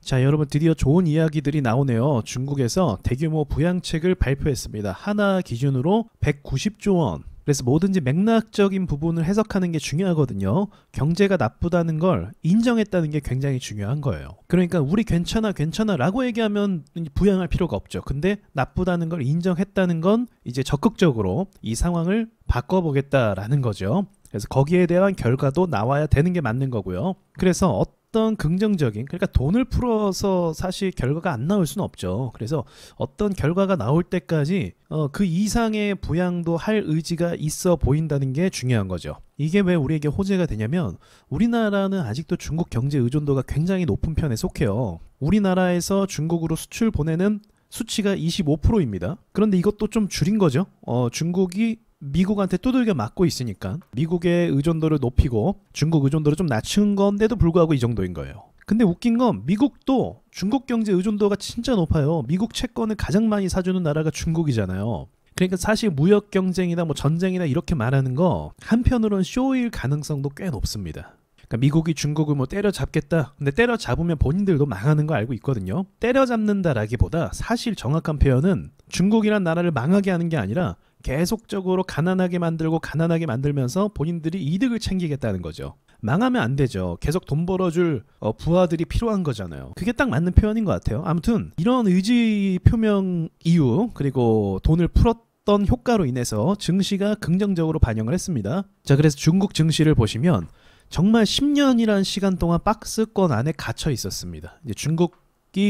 자, 여러분 드디어 좋은 이야기들이 나오네요. 중국에서 대규모 부양책을 발표했습니다. 하나 기준으로 190조 원. 그래서 뭐든지 맥락적인 부분을 해석하는 게 중요하거든요. 경제가 나쁘다는 걸 인정했다는 게 굉장히 중요한 거예요. 그러니까 우리 괜찮아 라고 얘기하면 부양할 필요가 없죠. 근데 나쁘다는 걸 인정했다는 건 이제 적극적으로 이 상황을 바꿔보겠다라는 거죠. 그래서 거기에 대한 결과도 나와야 되는 게 맞는 거고요. 그래서 어떤 긍정적인, 그러니까 돈을 풀어서 사실 결과가 안 나올 수는 없죠. 그래서 어떤 결과가 나올 때까지 그 이상의 부양도 할 의지가 있어 보인다는 게 중요한 거죠. 이게 왜 우리에게 호재가 되냐면 우리나라는 아직도 중국 경제 의존도가 굉장히 높은 편에 속해요. 우리나라에서 중국으로 수출 보내는 수치가 25%입니다. 그런데 이것도 좀 줄인 거죠. 중국이 미국한테 두들겨 맞고 있으니까 미국의 의존도를 높이고 중국 의존도를 좀 낮춘 건데도 불구하고 이 정도인 거예요. 근데 웃긴 건 미국도 중국 경제 의존도가 진짜 높아요. 미국 채권을 가장 많이 사주는 나라가 중국이잖아요. 그러니까 사실 무역 경쟁이나 뭐 전쟁이나 이렇게 말하는 거 한편으로는 쇼일 가능성도 꽤 높습니다. 그러니까 미국이 중국을 뭐 때려잡겠다. 근데 때려잡으면 본인들도 망하는 거 알고 있거든요. 때려잡는다라기보다 사실 정확한 표현은 중국이란 나라를 망하게 하는 게 아니라 계속적으로 가난하게 만들고 가난하게 만들면서 본인들이 이득을 챙기겠다는 거죠. 망하면 안 되죠. 계속 돈 벌어줄 부하들이 필요한 거잖아요. 그게 딱 맞는 표현인 것 같아요. 아무튼 이런 의지 표명 이유 그리고 돈을 풀었던 효과로 인해서 증시가 긍정적으로 반영을 했습니다. 자, 그래서 중국 증시를 보시면 정말 10년이라는 시간 동안 박스권 안에 갇혀 있었습니다. 이제 중국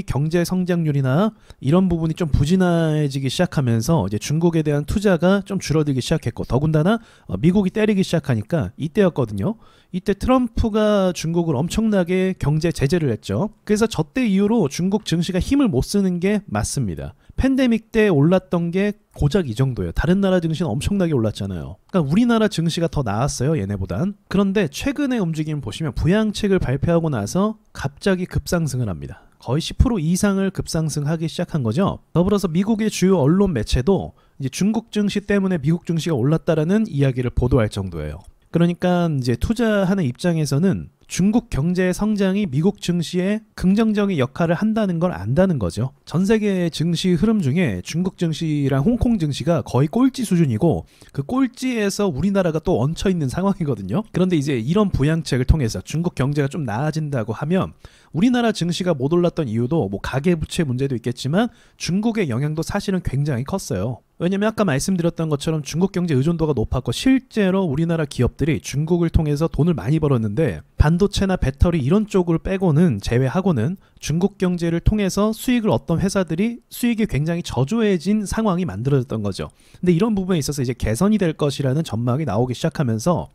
경제 성장률이나 이런 부분이 좀 부진해지기 시작하면서 이제 중국에 대한 투자가 좀 줄어들기 시작했고 더군다나 미국이 때리기 시작하니까 이때였거든요. 이때 트럼프가 중국을 엄청나게 경제 제재를 했죠. 그래서 저때 이후로 중국 증시가 힘을 못 쓰는 게 맞습니다. 팬데믹 때 올랐던 게 고작 이 정도예요. 다른 나라 증시는 엄청나게 올랐잖아요. 그러니까 우리나라 증시가 더 나았어요, 얘네보단. 그런데 최근의 움직임 보시면 부양책을 발표하고 나서 갑자기 급상승을 합니다. 거의 10% 이상을 급상승하기 시작한 거죠. 더불어서 미국의 주요 언론 매체도 이제 중국 증시 때문에 미국 증시가 올랐다라는 이야기를 보도할 정도예요. 그러니까 이제 투자하는 입장에서는 중국 경제의 성장이 미국 증시에 긍정적인 역할을 한다는 걸 안다는 거죠. 전 세계 증시 흐름 중에 중국 증시랑 홍콩 증시가 거의 꼴찌 수준이고 그 꼴찌에서 우리나라가 또 얹혀 있는 상황이거든요. 그런데 이제 이런 부양책을 통해서 중국 경제가 좀 나아진다고 하면 우리나라 증시가 못 올랐던 이유도 뭐 가계부채 문제도 있겠지만 중국의 영향도 사실은 굉장히 컸어요. 왜냐면 아까 말씀드렸던 것처럼 중국 경제 의존도가 높았고 실제로 우리나라 기업들이 중국을 통해서 돈을 많이 벌었는데 반도체나 배터리 이런 쪽을 빼고는 제외하고는 중국 경제를 통해서 수익을 얻던 회사들이 수익이 굉장히 저조해진 상황이 만들어졌던 거죠. 근데 이런 부분에 있어서 이제 개선이 될 것이라는 전망이 나오기 시작하면서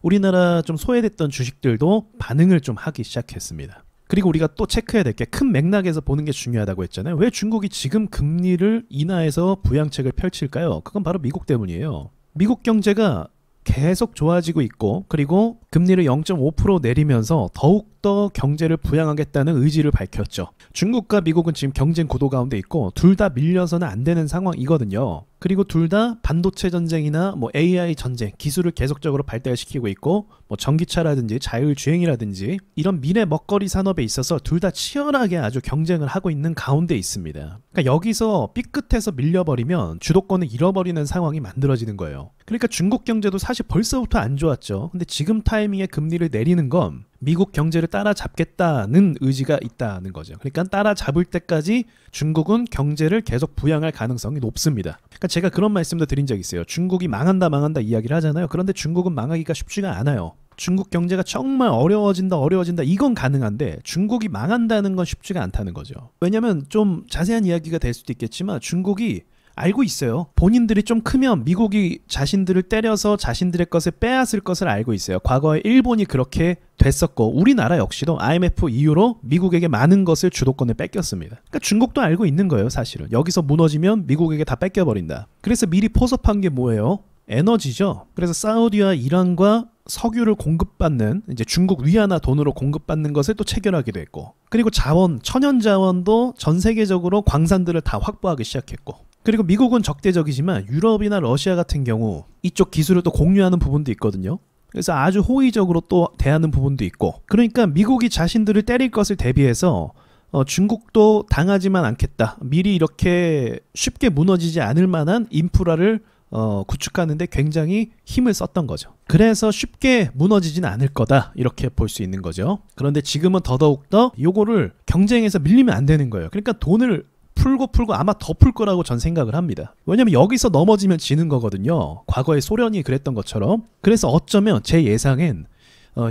우리나라 좀 소외됐던 주식들도 반응을 좀 하기 시작했습니다. 그리고 우리가 또 체크해야 될 게 큰 맥락에서 보는 게 중요하다고 했잖아요. 왜 중국이 지금 금리를 인하해서 부양책을 펼칠까요? 그건 바로 미국 때문이에요. 미국 경제가 계속 좋아지고 있고 그리고 금리를 0.5% 내리면서 더욱더 경제를 부양하겠다는 의지를 밝혔죠. 중국과 미국은 지금 경쟁 구도 가운데 있고 둘 다 밀려서는 안 되는 상황이거든요. 그리고 둘 다 반도체 전쟁이나 뭐 AI 전쟁, 기술을 계속적으로 발달시키고 있고 뭐 전기차라든지 자율주행이라든지 이런 미래 먹거리 산업에 있어서 둘 다 치열하게 아주 경쟁을 하고 있는 가운데 있습니다. 그러니까 여기서 삐끗해서 밀려버리면 주도권을 잃어버리는 상황이 만들어지는 거예요. 그러니까 중국 경제도 사실 벌써부터 안 좋았죠. 근데 지금 타이밍에 금리를 내리는 건 미국 경제를 따라잡겠다는 의지가 있다는 거죠. 그러니까 따라잡을 때까지 중국은 경제를 계속 부양할 가능성이 높습니다. 그러니까 제가 그런 말씀도 드린 적이 있어요. 중국이 망한다 이야기를 하잖아요. 그런데 중국은 망하기가 쉽지가 않아요. 중국 경제가 정말 어려워진다 이건 가능한데 중국이 망한다는 건 쉽지가 않다는 거죠. 왜냐면 좀 자세한 이야기가 될 수도 있겠지만 중국이 알고 있어요. 본인들이 좀 크면 미국이 자신들을 때려서 자신들의 것을 빼앗을 것을 알고 있어요. 과거에 일본이 그렇게 됐었고 우리나라 역시도 IMF 이후로 미국에게 많은 것을 주도권을 뺏겼습니다. 그러니까 중국도 알고 있는 거예요. 사실은 여기서 무너지면 미국에게 다 뺏겨버린다. 그래서 미리 포섭한 게 뭐예요? 에너지죠. 그래서 사우디와 이란과 석유를 공급받는 이제 중국 위안화 돈으로 공급받는 것을 또 체결하기도 했고 그리고 자원, 천연 자원도 전 세계적으로 광산들을 다 확보하기 시작했고 그리고 미국은 적대적이지만 유럽이나 러시아 같은 경우 이쪽 기술을 또 공유하는 부분도 있거든요. 그래서 아주 호의적으로 또 대하는 부분도 있고 그러니까 미국이 자신들을 때릴 것을 대비해서 중국도 당하지만 않겠다. 미리 이렇게 쉽게 무너지지 않을 만한 인프라를 구축하는데 굉장히 힘을 썼던 거죠. 그래서 쉽게 무너지진 않을 거다 이렇게 볼 수 있는 거죠. 그런데 지금은 더더욱더 요거를 경쟁에서 밀리면 안 되는 거예요. 그러니까 돈을 풀고 아마 더 풀 거라고 전 생각을 합니다. 왜냐면 여기서 넘어지면 지는 거거든요. 과거에 소련이 그랬던 것처럼. 그래서 어쩌면 제 예상엔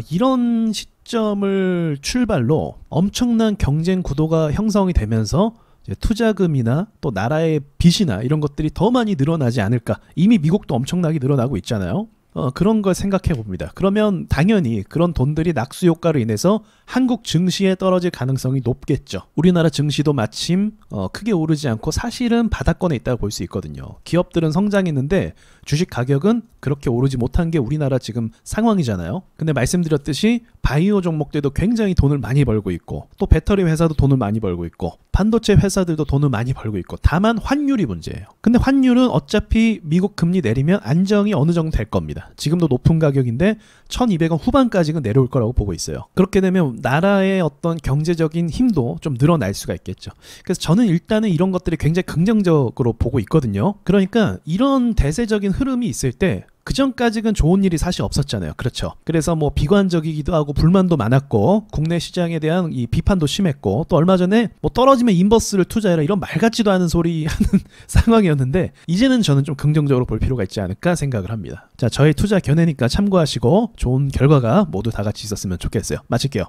이런 시점을 출발로 엄청난 경쟁 구도가 형성이 되면서 투자금이나 또 나라의 빚이나 이런 것들이 더 많이 늘어나지 않을까. 이미 미국도 엄청나게 늘어나고 있잖아요. 그런 걸 생각해 봅니다. 그러면 당연히 그런 돈들이 낙수 효과로 인해서 한국 증시에 떨어질 가능성이 높겠죠. 우리나라 증시도 마침 크게 오르지 않고 사실은 바닥권에 있다고 볼 수 있거든요. 기업들은 성장했는데 주식 가격은 그렇게 오르지 못한 게 우리나라 지금 상황이잖아요. 근데 말씀드렸듯이 바이오 종목들도 굉장히 돈을 많이 벌고 있고 또 배터리 회사도 돈을 많이 벌고 있고 반도체 회사들도 돈을 많이 벌고 있고 다만 환율이 문제예요. 근데 환율은 어차피 미국 금리 내리면 안정이 어느 정도 될 겁니다. 지금도 높은 가격인데 1200원 후반까지는 내려올 거라고 보고 있어요. 그렇게 되면 나라의 어떤 경제적인 힘도 좀 늘어날 수가 있겠죠. 그래서 저는 일단은 이런 것들이 굉장히 긍정적으로 보고 있거든요. 그러니까 이런 대세적인 흐름이 있을 때 그전까지는 좋은 일이 사실 없었잖아요. 그렇죠. 그래서 뭐 비관적이기도 하고 불만도 많았고 국내 시장에 대한 이 비판도 심했고 또 얼마 전에 뭐 떨어지면 인버스를 투자해라 이런 말 같지도 않은 소리 하는 상황이었는데 이제는 저는 좀 긍정적으로 볼 필요가 있지 않을까 생각을 합니다. 자, 저의 투자 견해니까 참고하시고 좋은 결과가 모두 다 같이 있었으면 좋겠어요. 마칠게요.